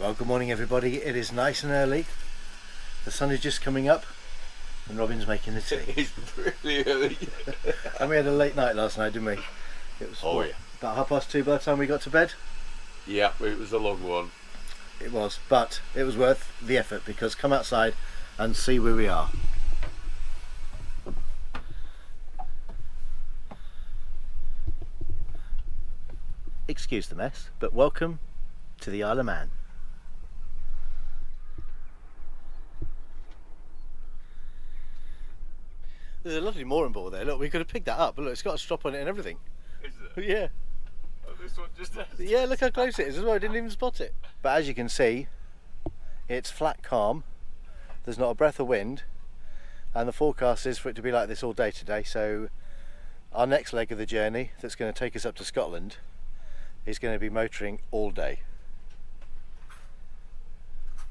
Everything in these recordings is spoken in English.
Well, good morning everybody. It is nice and early. The sun is just coming up and Robin's making the tea. It's really early. And we had a late night last night, didn't we? It was about 2:30 by the time we got to bed. Yeah, it was a long one. It was, but it was worth the effort because come outside and see where we are. Excuse the mess, but welcome to the Isle of Man. There's a lovely mooring board there. Look, we could have picked that up, but look, it's got a strap on it and everything. Is it? Yeah. Oh, this one just has. Yeah, look how close it is as well. I didn't even spot it. But as you can see, it's flat calm. There's not a breath of wind, and the forecast is for it to be like this all day today. So our next leg of the journey, that's going to take us up to Scotland, is going to be motoring all day.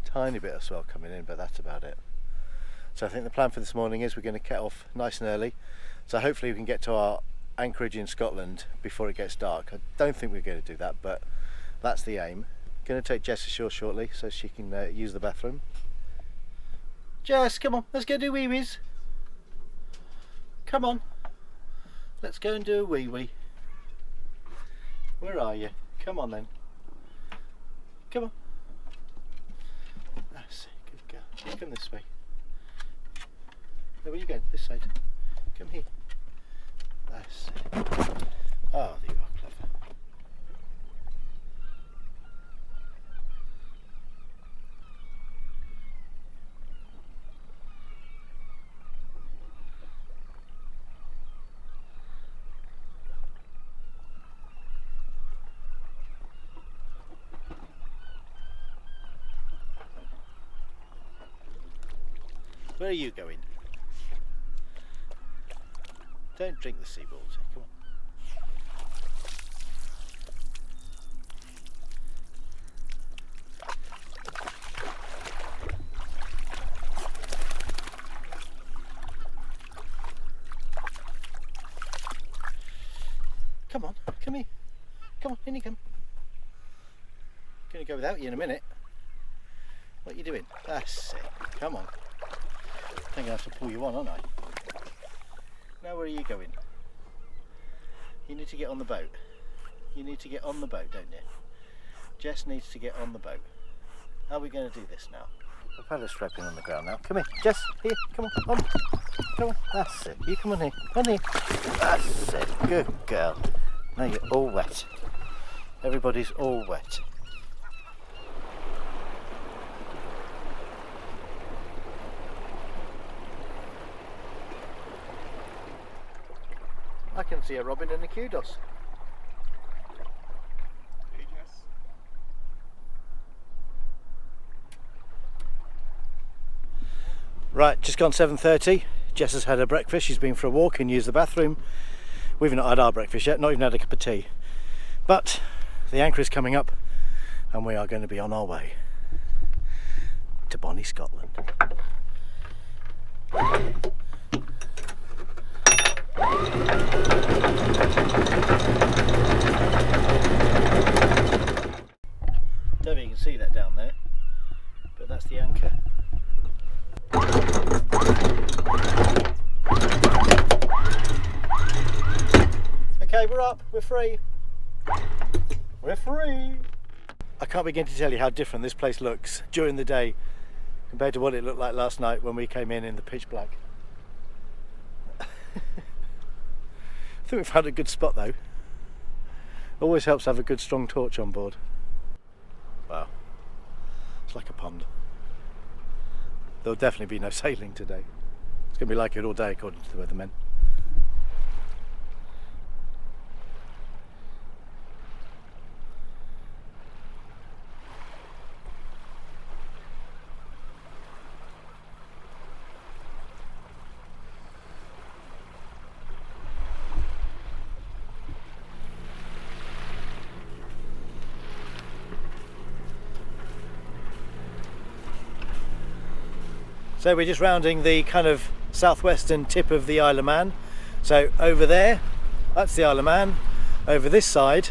Tiny bit of swell coming in, but that's about it. So I think the plan for this morning is we're going to get off nice and early. So hopefully we can get to our anchorage in Scotland before it gets dark. I don't think we're going to do that, but that's the aim. Going to take Jess ashore shortly so she can use the bathroom. Jess, come on, let's go do wee-wees. Come on, let's go and do a wee-wee. Where are you? Come on then. Come on. That's it, good girl. Come this way. No, where are you going? This side. Come here. That's it. Oh, you are clever. Where are you going? Don't drink the sea water, come on. Come on, come here. Come on, in you come. I'm going to go without you in a minute. What are you doing? That's it. Come on. I think I have to pull you on, aren't I? Now where are you going? You need to get on the boat. You need to get on the boat, don't you? Jess needs to get on the boat. How are we going to do this now? I've had her strapping on the ground now. Come here, Jess, here, come on. Come on, that's it. You come on here, on here. That's it, good girl. Now you're all wet. Everybody's all wet. I can see a robin and a kudos. Right, just gone 7:30. Jess has had her breakfast. She's been for a walk and used the bathroom. We've not had our breakfast yet, not even had a cup of tea. But the anchor is coming up and we are going to be on our way to bonny Scotland. Don't know if you can see that down there, but that's the anchor. Okay, we're up, we're free. We're free. I can't begin to tell you how different this place looks during the day compared to what it looked like last night when we came in the pitch black. I think we found a good spot though. Always helps to have a good strong torch on board. Wow, it's like a pond. There'll definitely be no sailing today. It's going to be like it all day according to the weathermen. So we're just rounding the kind of southwestern tip of the Isle of Man. So over there, that's the Isle of Man. Over this side,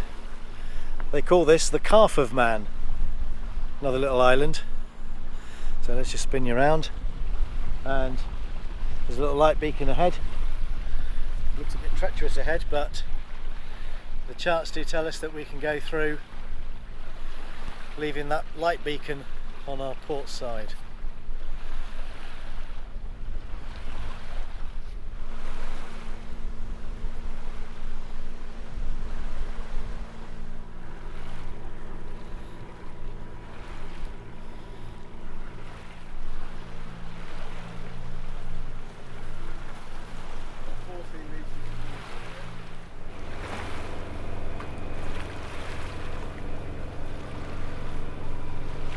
they call this the Calf of Man. another little island. So let's just spin you around, and there's a little light beacon ahead. Looks a bit treacherous ahead, but the charts do tell us that we can go through, leaving that light beacon on our port side.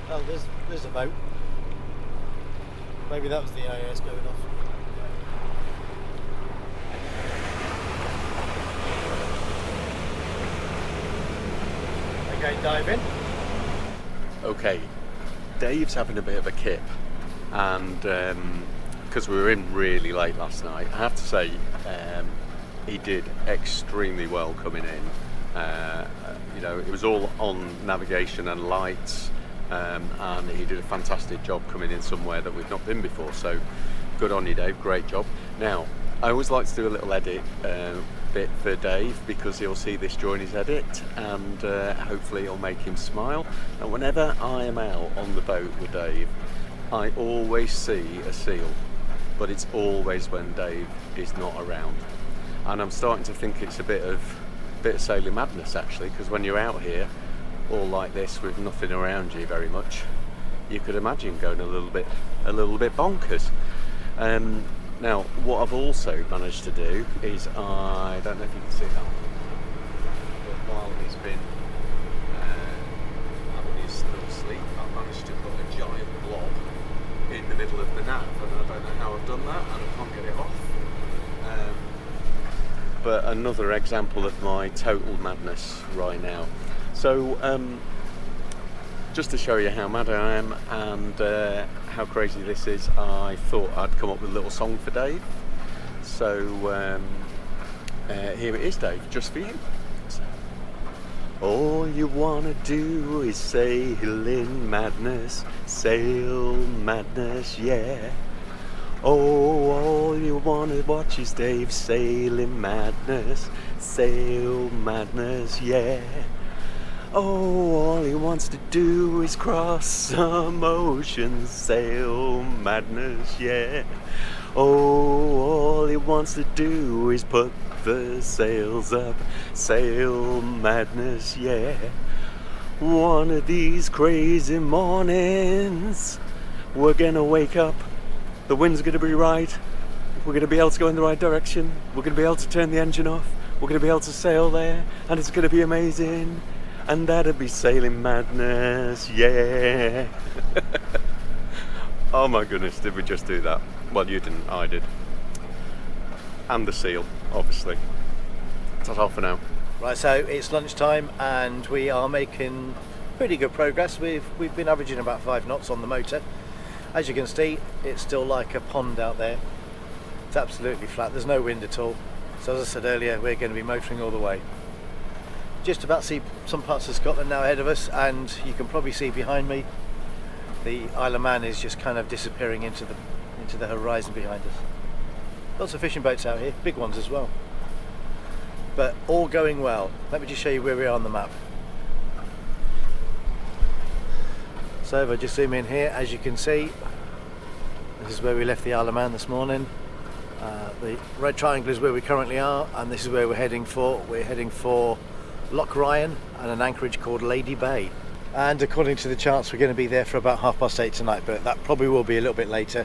Oh, there's a boat. Maybe that was the AIS going off. Okay, dive in. Okay, Dave's having a bit of a kip, and because we were in really late last night, I have to say he did extremely well coming in. You know, it was all on navigation and lights. And he did a fantastic job coming in somewhere that we've not been before, so good on you, Dave, great job. Now, I always like to do a little edit bit for Dave, because he'll see this during his edit, and hopefully it'll make him smile. And whenever I am out on the boat with Dave, I always see a seal, but it's always when Dave is not around. And I'm starting to think it's a bit of sailing madness, actually, because when you're out here all like this with nothing around you very much, you could imagine going a little bit bonkers. Now, what I've also managed to do is, I don't know if you can see that, but while he's been having his little sleep, I've managed to put a giant blob in the middle of the nav, and I don't know how I've done that, and I can't get it off. But another example of my total madness right now. So, just to show you how mad I am and how crazy this is, I thought I'd come up with a little song for Dave. So, here it is, Dave, just for you. All you wanna do is sail in madness, sail madness, yeah. Oh, all you wanna watch is Dave sail in madness, sail madness, yeah. Oh, all he wants to do is cross some oceans, sail madness, yeah. Oh, all he wants to do is put the sails up, sail madness, yeah. One of these crazy mornings, we're gonna wake up, the wind's gonna be right, we're gonna be able to go in the right direction, we're gonna be able to turn the engine off, we're gonna be able to sail there, and it's gonna be amazing. And that'd be sailing madness, yeah. Oh my goodness, did we just do that? Well, you didn't, I did. And the seal, obviously. That's all for now. Right, so it's lunchtime and we are making pretty good progress. We've been averaging about 5 knots on the motor. As you can see, it's still like a pond out there. It's absolutely flat, there's no wind at all. So as I said earlier, we're going to be motoring all the way. Just about see some parts of Scotland now ahead of us, and you can probably see behind me the Isle of Man is just kind of disappearing into the horizon behind us. Lots of fishing boats out here, big ones as well. But all going well. Let me just show you where we are on the map. So if I just zoom in here, as you can see, this is where we left the Isle of Man this morning. The red triangle is where we currently are, and this is where we're heading for. We're heading for Loch Ryan and an anchorage called Lady Bay, and according to the charts we're going to be there for about 8:30 tonight, but that probably will be a little bit later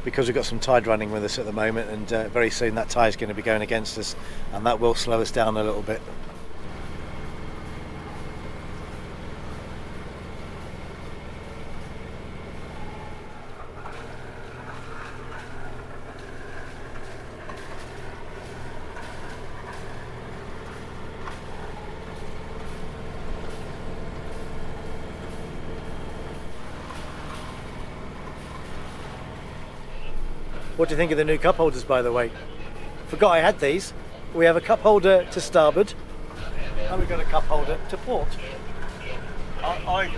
because we've got some tide running with us at the moment, and very soon that tide is going to be going against us, and that will slow us down a little bit. What do you think of the new cup holders, by the way? Forgot I had these. We have a cup holder to starboard and we've got a cup holder to port. I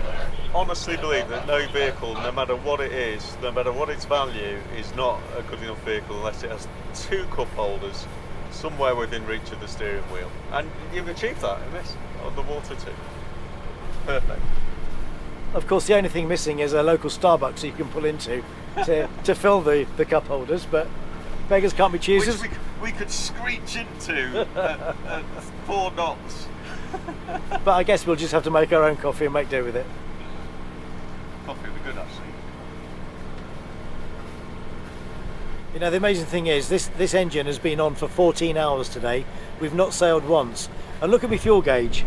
honestly believe that no vehicle, no matter what it is, no matter what its value, is not a good enough vehicle unless it has 2 cup holders somewhere within reach of the steering wheel. And you've achieved that in this, on the water too. Perfect. Of course, the only thing missing is a local Starbucks you can pull into to fill the cup holders, but beggars can't be choosers. Which we could screech into at 4 knots. But I guess we'll just have to make our own coffee and make do with it. Coffee would be good, actually. You know, the amazing thing is this engine has been on for 14 hours today. We've not sailed once. And look at my fuel gauge.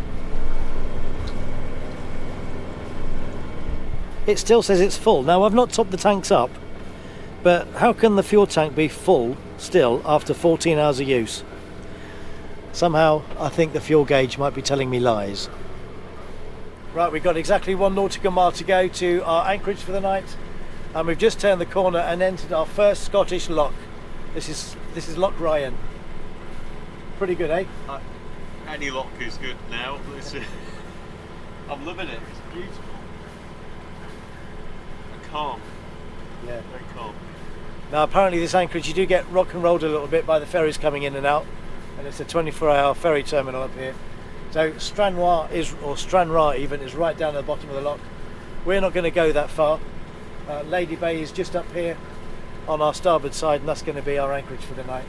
It still says it's full. Now, I've not topped the tanks up, but how can the fuel tank be full still after 14 hours of use? Somehow I think the fuel gauge might be telling me lies. Right, we've got exactly 1 nautical mile to go to our anchorage for the night, and we've just turned the corner and entered our first Scottish loch. This is Loch Ryan. Pretty good, eh? Any lock is good now. I'm loving it. It's beautiful. And calm. Yeah. Very calm. Now apparently this anchorage, you do get rock and rolled a little bit by the ferries coming in and out, and it's a 24-hour ferry terminal up here. So Stranraer even is right down at the bottom of the loch. We're not going to go that far. Lady Bay is just up here on our starboard side, and that's going to be our anchorage for the night.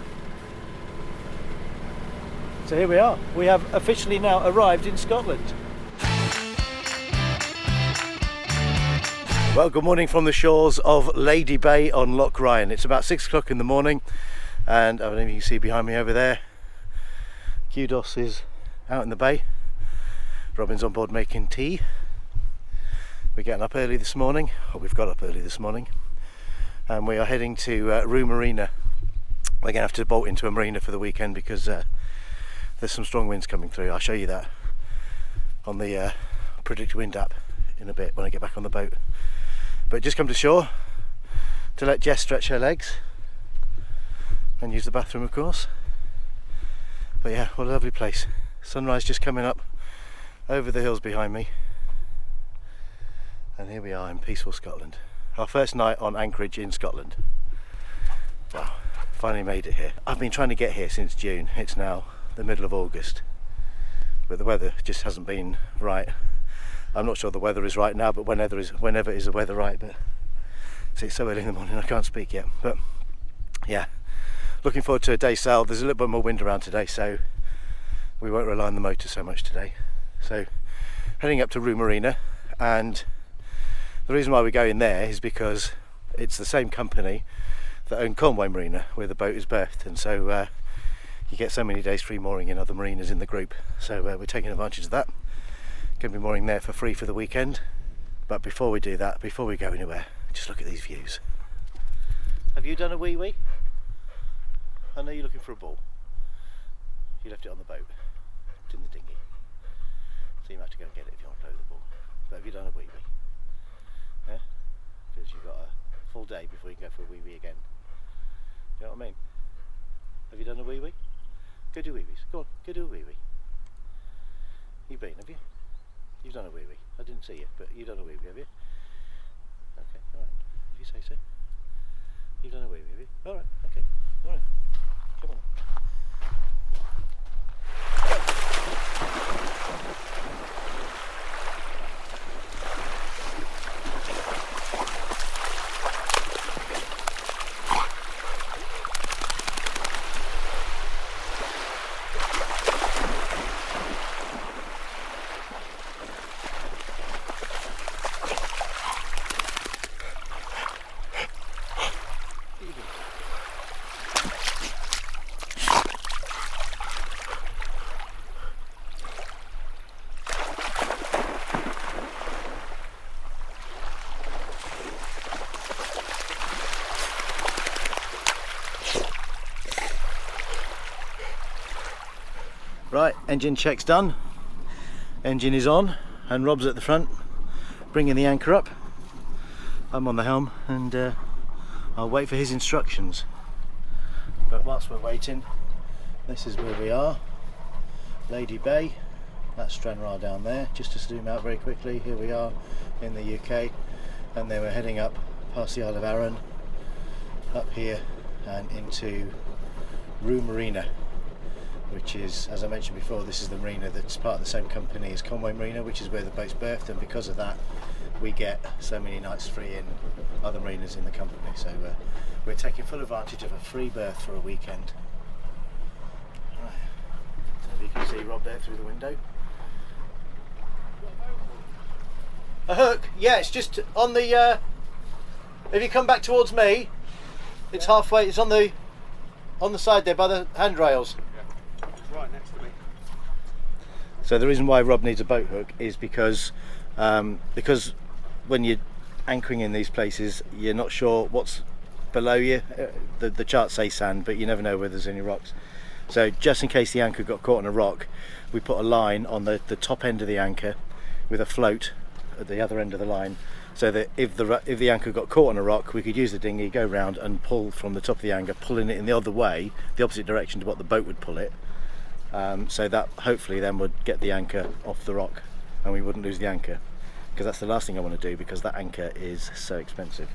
So here we are. We have officially now arrived in Scotland. Well, good morning from the shores of Lady Bay on Loch Ryan. It's about 6 o'clock in the morning, and I don't know if you can see behind me over there, Kudos is out in the bay. Robin's on board making tea. We're getting up early this morning, or we've got up early this morning, and we are heading to Rue Marina. We're going to have to bolt into a marina for the weekend because there's some strong winds coming through. I'll show you that on the Predict Wind app in a bit when I get back on the boat. But just come to shore to let Jess stretch her legs and use the bathroom, of course. But yeah, what a lovely place. Sunrise just coming up over the hills behind me, and here we are in peaceful Scotland. Our first night on anchorage in Scotland. Wow, finally made it here. I've been trying to get here since June. It's now the middle of August, but the weather just hasn't been right. I'm not sure the weather is right now, but whenever is the weather right? But see, it's so early in the morning I can't speak yet. But yeah, looking forward to a day sail. There's a little bit more wind around today, so we won't rely on the motor so much today. So heading up to Rue Marina, and the reason why we're going there is because it's the same company that own Conway Marina, where the boat is berthed, and so you get so many days free mooring in other marinas in the group. So we're taking advantage of that. Going to be mooring there for free for the weekend. But before we do that, before we go anywhere, just look at these views. Have you done a wee-wee? I know you're looking for a ball. You left it on the boat. It's in the dinghy. So you might have to go and get it if you want to play with the ball. But have you done a wee-wee? Yeah? Because you've got a full day before you can go for a wee-wee again. You know what I mean? Have you done a wee-wee? Go do wee-wees. Go on, go do a wee-wee. You've been, have you? You've done a wee-wee. I didn't see you, but you've done a wee-wee, have you? Okay, alright. If you say so. You've done a wee-wee, have you? Alright, okay. Alright. Come on. Right, engine check's done. Engine is on, and Rob's at the front, bringing the anchor up. I'm on the helm, and I'll wait for his instructions. But whilst we're waiting, this is where we are, Lady Bay. That's Stranraer down there. Just to zoom out very quickly, here we are in the UK, and then we're heading up past the Isle of Arran, up here and into Rue Marina, which is, as I mentioned before, this is the marina that's part of the same company as Conway Marina, which is where the boat's berthed, and because of that we get so many nights free in other marinas in the company. So we're taking full advantage of a free berth for a weekend. Right. So you can see Rob there through the window. A hook? Yeah, it's just on the if you come back towards me, it's halfway, it's on the side there by the handrails. Yeah. It's right next to me. So the reason why Rob needs a boat hook is because when you're anchoring in these places, you're not sure what's below you. The charts say sand, but you never know where there's any rocks. So just in case the anchor got caught on a rock, we put a line on the top end of the anchor with a float at the other end of the line, so that if the anchor got caught on a rock, we could use the dinghy, go round and pull from the top of the anchor, pulling it in the other way, the opposite direction to what the boat would pull it. So that hopefully then would get the anchor off the rock and we wouldn't lose the anchor, because that's the last thing I want to do, because that anchor is so expensive.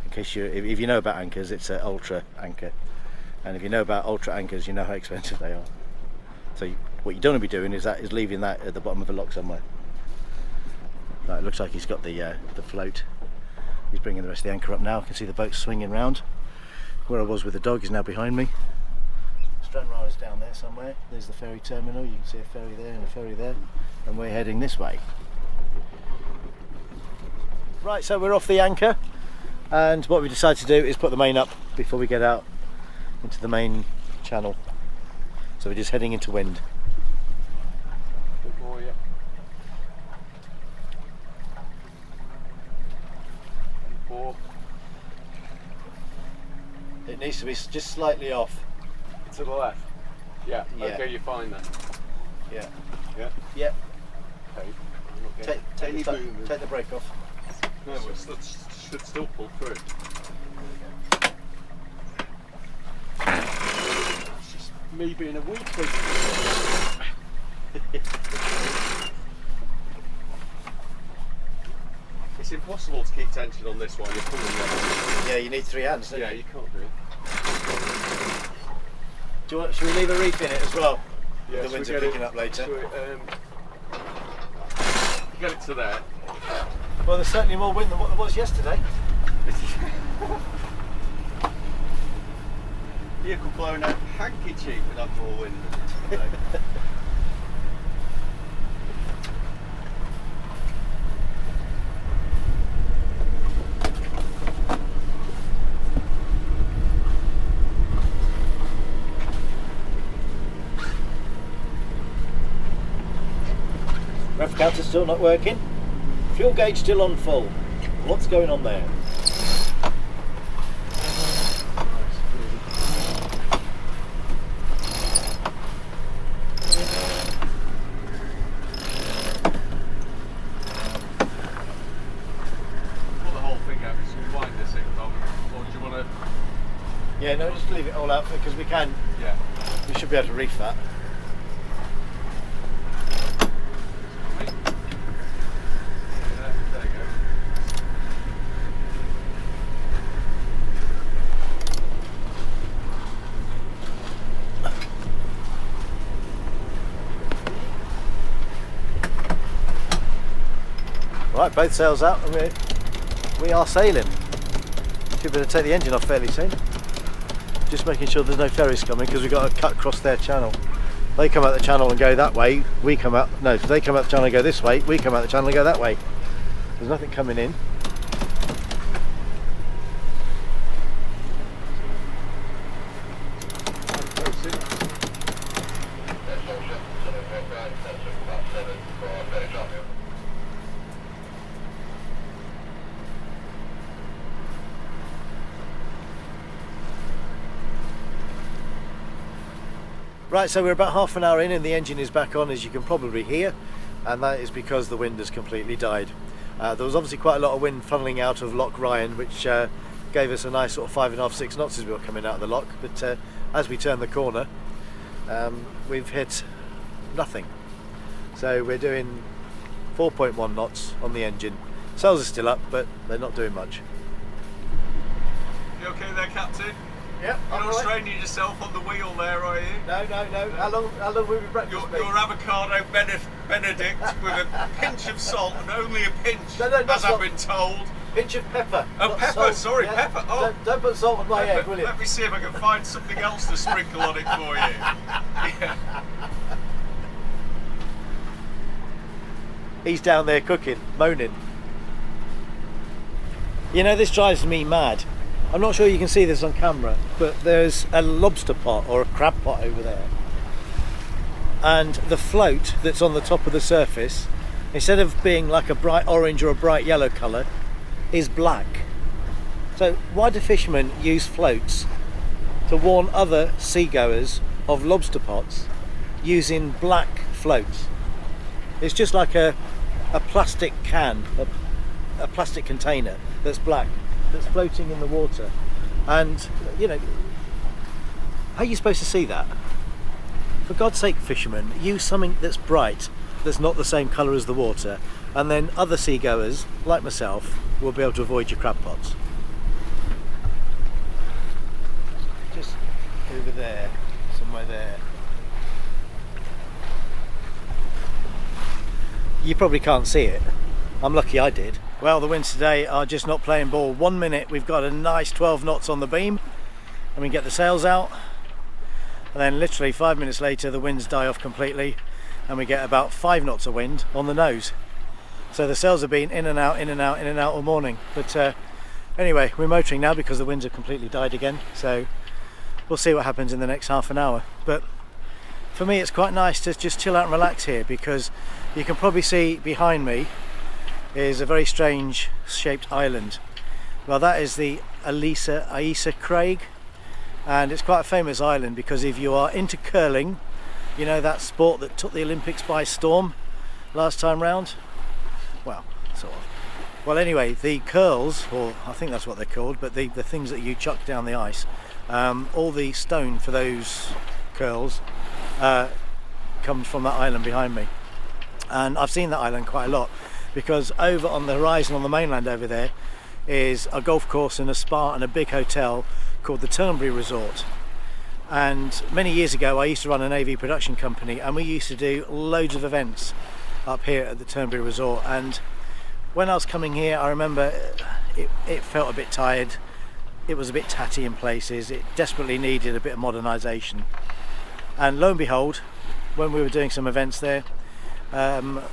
In case if you know about anchors, it's an ultra anchor, and if you know about ultra anchors, you know how expensive they are. So what you don't want to be doing is leaving that at the bottom of a lock somewhere. Right, it looks like he's got the float. He's bringing the rest of the anchor up now. I can see the boat swinging round. Where I was with the dog is now behind me. Stranraer is down there somewhere. There's the ferry terminal. You can see a ferry there and a ferry there, and we're heading this way. Right, so we're off the anchor, and what we decided to do is put the main up before we get out into the main channel. So we're just heading into wind. Bit more, yeah. And 4. It needs to be just slightly off. To the left. Yeah. Yeah. Okay, you find that. Yeah. Yeah. Yep. Okay. Take the brake off. No, it should still pull through. It's just me being a weakling. It's impossible to keep tension on this while you're pulling it. Yeah, you need 3 hands, don't Yeah, you can't do it. Should we leave a reef in it as well? Yeah, The winds are picking up later. Get it to there. Well, there's certainly more wind than what there was yesterday. Vehicle blowing out hanky cheap without more wind. Ref counter still not working. Fuel gauge still on full. What's going on there? Pull the whole thing out, just wind this in, Tom. Or do you want to? Yeah, no, just leave it all out because we can. Yeah. We should be able to reef that. There you go. Right, both sails out and we are sailing. Should be able to take the engine off fairly soon. Just making sure there's no ferries coming because we've got to cut across their channel. They come out the channel and go that way, we come out, no, they come out the channel and go this way, we come out the channel and go that way. There's nothing coming in. Right, so we're about half an hour in and the engine is back on, as you can probably hear, and that is because the wind has completely died. There was obviously quite a lot of wind funneling out of Loch Ryan, which gave us a nice sort of 5.5, 6 knots as we were coming out of the loch, but as we turn the corner, we've hit nothing. So we're doing 4.1 knots on the engine. Sails are still up, but they're not doing much. You okay there, Captain? Yep. You're not straining yourself on the wheel there, are you? No. How long will we breakfast? Your avocado Benedict with a pinch of salt and only a pinch, as I've been told. Pinch of pepper. Oh, pepper, salt. sorry, Yeah. pepper. Oh, don't put salt on my egg, will you? let me see if I can find something else to sprinkle on it for you. Yeah. He's down there cooking, moaning. You know, this drives me mad. I'm not sure you can see this on camera, but there's a lobster pot or a crab pot over there. And the float that's on the top of the surface, instead of being like a bright orange or a bright yellow colour, is black. So why do fishermen use floats to warn other seagoers of lobster pots using black floats? It's just like a plastic can, a plastic container that's black, that's floating in the water. And you know, how are you supposed to see that? For God's sake, fishermen, use something that's bright, that's not the same colour as the water, and then other seagoers like myself will be able to avoid your crab pots. Just over there, somewhere there. You probably can't see it. I'm lucky I did. Well, the winds today are just not playing ball. 1 minute we've got a nice 12 knots on the beam and we get the sails out, and then literally 5 minutes later the winds die off completely and we get about 5 knots of wind on the nose. So the sails have been in and out, in and out, in and out all morning. But anyway, we're motoring now because the winds have completely died again. So we'll see what happens in the next half an hour. But for me it's quite nice to just chill out and relax here, because you can probably see behind me is a very strange shaped island. Well, that is the Aisa Craig, and it's quite a famous island because if you are into curling, you know, that sport that took the Olympics by storm last time round, well, sort of. Well, anyway, the curls, or I think that's what they're called, but the things that you chuck down the ice, all the stone for those curls comes from that island behind me. And I've seen that island quite a lot, because over on the horizon on the mainland over there is a golf course and a spa and a big hotel called the Turnberry Resort. And many years ago I used to run an AV production company, and we used to do loads of events up here at the Turnberry Resort. And when I was coming here, I remember it felt a bit tired, it was a bit tatty in places, it desperately needed a bit of modernisation. And lo and behold, when we were doing some events there,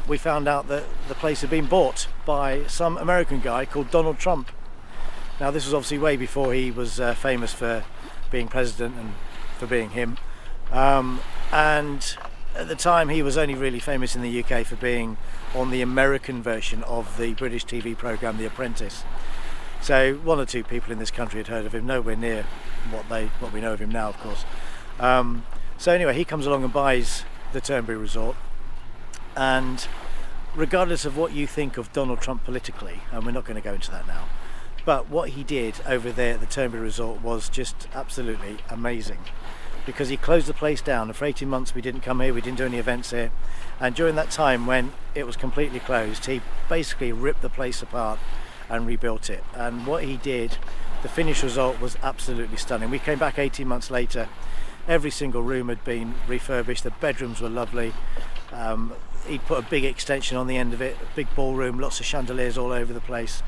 we found out that the place had been bought by some American guy called Donald Trump. Now this was obviously way before he was famous for being president and for being him, and at the time he was only really famous in the UK for being on the American version of the British TV programme The Apprentice. So one or two people in this country had heard of him, nowhere near what we know of him now, of course. So anyway, he comes along and buys the Turnberry Resort. And regardless of what you think of Donald Trump politically, and we're not going to go into that now, but what he did over there at the Turnberry Resort was just absolutely amazing, because he closed the place down, and for 18 months we didn't come here, we didn't do any events here, and during that time when it was completely closed, he basically ripped the place apart and rebuilt it. And what he did, the finished result was absolutely stunning. We came back 18 months later, every single room had been refurbished, the bedrooms were lovely. He'd put a big extension on the end of it, a big ballroom, lots of chandeliers all over the place.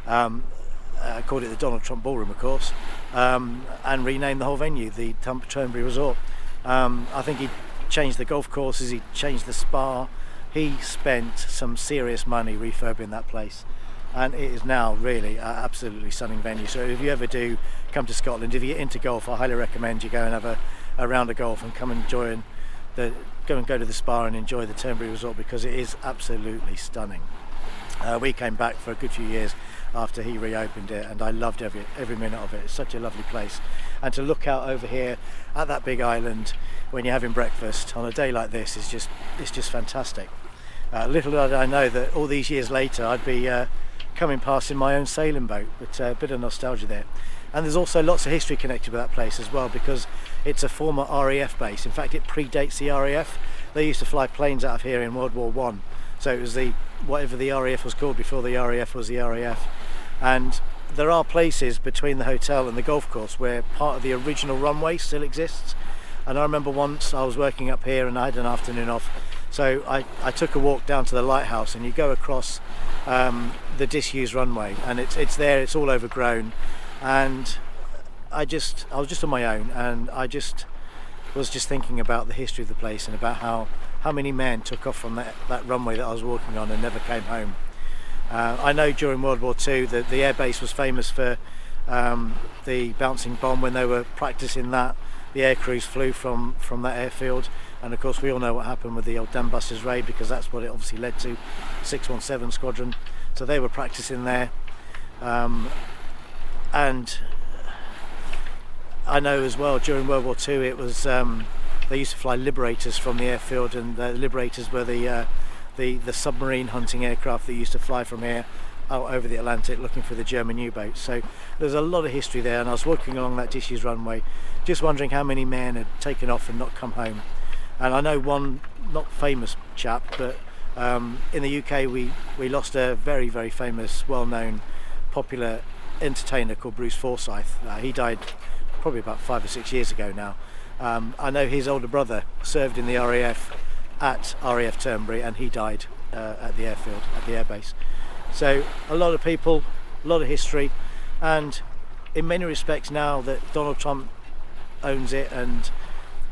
I called it the Donald Trump Ballroom, of course, and renamed the whole venue the Turnberry Resort. I think he changed the golf courses, he changed the spa. He spent some serious money refurbing that place, and it is now really an absolutely stunning venue. So if you ever do come to Scotland, if you're into golf, I highly recommend you go and have a round of golf and come and go to the spa and enjoy the Turnberry Resort, because it is absolutely stunning. We came back for a good few years after he reopened it, and I loved every minute of it. It's such a lovely place, and to look out over here at that big island when you're having breakfast on a day like this is just fantastic. Little did I know that all these years later I'd be coming past in my own sailing boat, but a bit of nostalgia there. And there's also lots of history connected with that place as well, because it's a former RAF base. In fact, it predates the RAF. they used to fly planes out of here in World War One. So it was whatever the RAF was called before the RAF was the RAF. And there are places between the hotel and the golf course where part of the original runway still exists. And I remember once I was working up here and I had an afternoon off, so I took a walk down to the lighthouse, and you go across the disused runway, and it's there, it's all overgrown, and I was just on my own, and I was just thinking about the history of the place and about how many men took off from that runway that I was walking on and never came home. I know during World War II that the air base was famous for the bouncing bomb. When they were practicing that, the air crews flew from that airfield, and of course we all know what happened with the old Dambusters raid, because that's what it obviously led to, 617 Squadron. So they were practicing there, and I know as well during World War II it was they used to fly Liberators from the airfield, and the Liberators were the submarine hunting aircraft that used to fly from here out over the Atlantic looking for the German U-boats. So there's a lot of history there, and I was walking along that disused runway just wondering how many men had taken off and not come home. And I know one not famous chap, but in the UK we lost a very, very famous, well-known, popular entertainer called Bruce Forsyth. He died probably about 5 or 6 years ago now. I know his older brother served in the RAF at RAF Turnberry, and he died at the airfield, at the airbase. So a lot of people, a lot of history, and in many respects now that Donald Trump owns it, and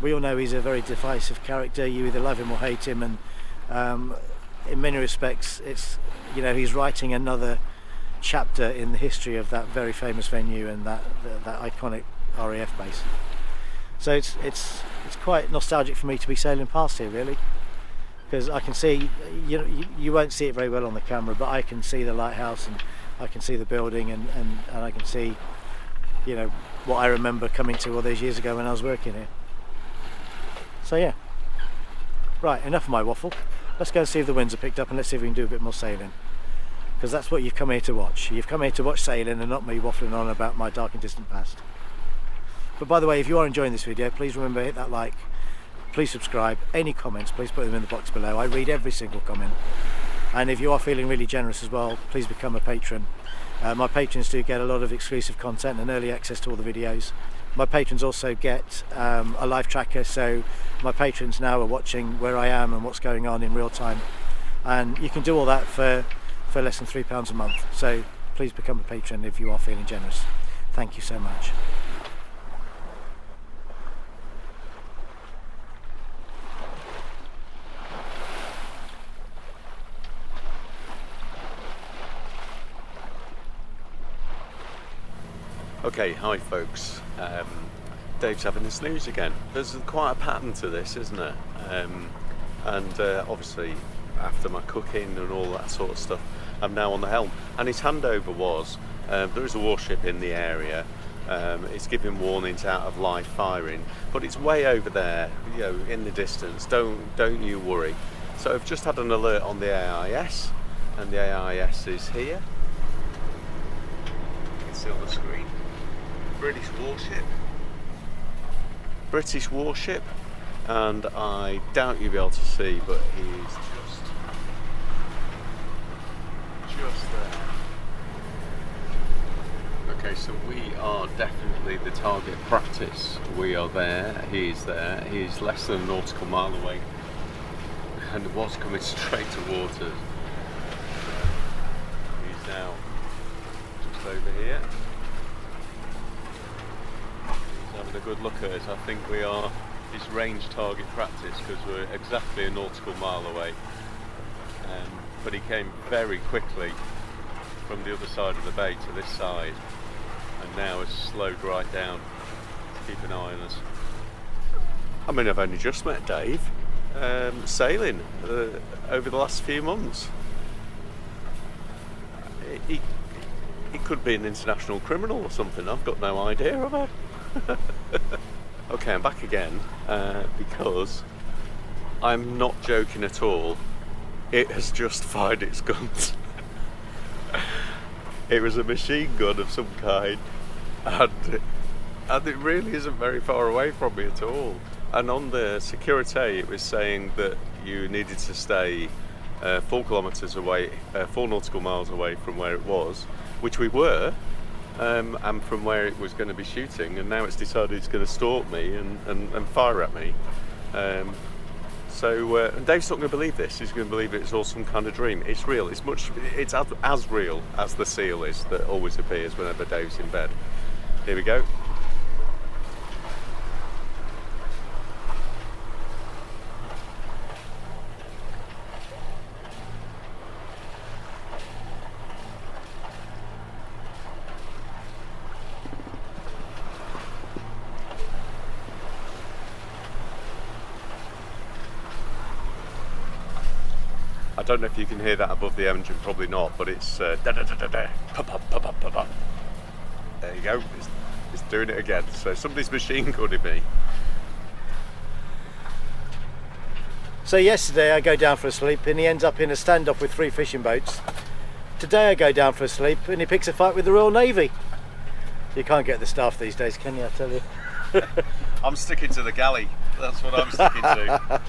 we all know he's a very divisive character, you either love him or hate him, and in many respects it's, you know, he's writing another chapter in the history of that very famous venue and that iconic RAF base. So it's quite nostalgic for me to be sailing past here, really, because I can see, you won't see it very well on the camera, but I can see the lighthouse, and I can see the building, and I can see, you know, what I remember coming to all those years ago when I was working here. So yeah, right, enough of my waffle. Let's go and see if the winds are picked up, and let's see if we can do a bit more sailing, because that's what you've come here to watch. You've come here to watch sailing and not me waffling on about my dark and distant past. But by the way, if you are enjoying this video, please remember, hit that like, please subscribe. Any comments, please put them in the box below. I read every single comment. And if you are feeling really generous as well, please become a patron. My patrons do get a lot of exclusive content and early access to all the videos. My patrons also get a live tracker, so my patrons now are watching where I am and what's going on in real time. And you can do all that for less than £3 a month. So please become a patron if you are feeling generous. Thank you so much. Okay, hi folks. Dave's having a snooze again. There's quite a pattern to this, isn't there? And obviously after my cooking and all that sort of stuff, I'm now on the helm. And his handover was, there is a warship in the area. It's giving warnings out of live firing, but it's way over there, you know, in the distance. Don't you worry. So I've just had an alert on the AIS, and the AIS is here. You can see on the screen. British warship, and I doubt you'll be able to see, but he's just there. Okay, so we are definitely the target practice. We are there, he's there, he's less than a nautical mile away, and was coming straight towards us. He's now just over here. Having a good look at us. I think we are his range target practice, because we're exactly a nautical mile away. But he came very quickly from the other side of the bay to this side, and now has slowed right down to keep an eye on us. I mean, I've only just met Dave sailing over the last few months. He could be an international criminal or something. I've got no idea about it. Okay, I'm back again because I'm not joking at all. It has just fired its guns. It was a machine gun of some kind, and it really isn't very far away from me at all. And on the security, it was saying that you needed to stay 4 kilometres away, 4 nautical miles away from where it was, which we were, and from where it was going to be shooting. And now it's decided it's going to stalk me and fire at me. And Dave's not going to believe this. He's going to believe it's all some kind of dream. It's real. It's as real as the seal is that always appears whenever Dave's in bed. Here we go. I don't know if you can hear that above the engine, probably not, but it's da da da da da, pop up, pop up, pop up. There you go, it's doing it again. So somebody's machine gunning me. So yesterday I go down for a sleep and he ends up in a standoff with 3 fishing boats. Today I go down for a sleep and he picks a fight with the Royal Navy. You can't get the staff these days, can you, I tell you? I'm sticking to the galley, that's what I'm sticking to.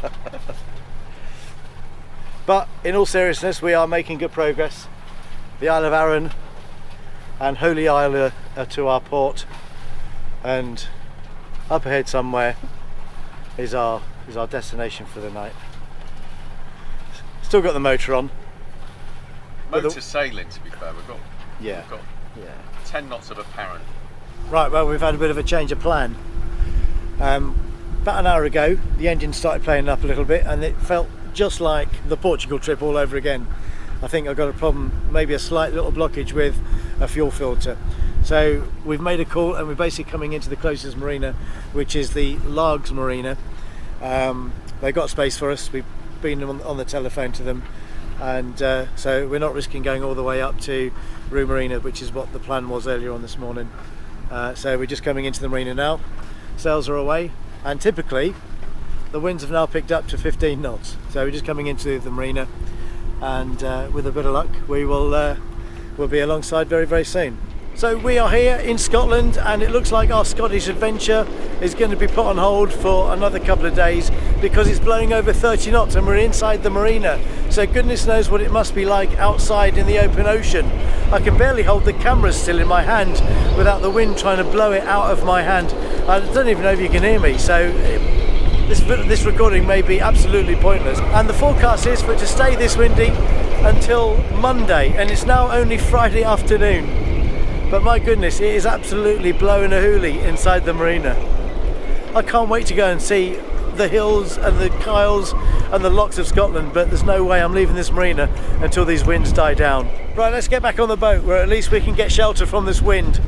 But in all seriousness, we are making good progress. The Isle of Arran and Holy Isle are to our port, and up ahead somewhere is our destination for the night. Still got the motor on. Motor sailing, to be fair. We've got 10 knots of apparent. Right, well, we've had a bit of a change of plan. About an hour ago, the engine started playing up a little bit, and it felt just like the Portugal trip all over again. I think I've got a problem, maybe a slight little blockage with a fuel filter. So we've made a call and we're basically coming into the closest marina, which is the LARGS marina. They've got space for us. We've been on the telephone to them, and so we're not risking going all the way up to Rue Marina, which is what the plan was earlier on this morning. So we're just coming into the marina now. Sails are away, and typically the winds have now picked up to 15 knots. So we're just coming into the marina, and with a bit of luck we'll be alongside very, very soon. So we are here in Scotland, and it looks like our Scottish adventure is going to be put on hold for another couple of days because it's blowing over 30 knots and we're inside the marina. So goodness knows what it must be like outside in the open ocean. I can barely hold the camera still in my hand without the wind trying to blow it out of my hand. I don't even know if you can hear me, so this recording may be absolutely pointless. And the forecast is for it to stay this windy until Monday, and it's now only Friday afternoon. But my goodness, it is absolutely blowing a hoolie inside the marina. I can't wait to go and see the hills and the Kyles and the lochs of Scotland, but there's no way I'm leaving this marina until these winds die down. Right, let's get back on the boat where at least we can get shelter from this wind.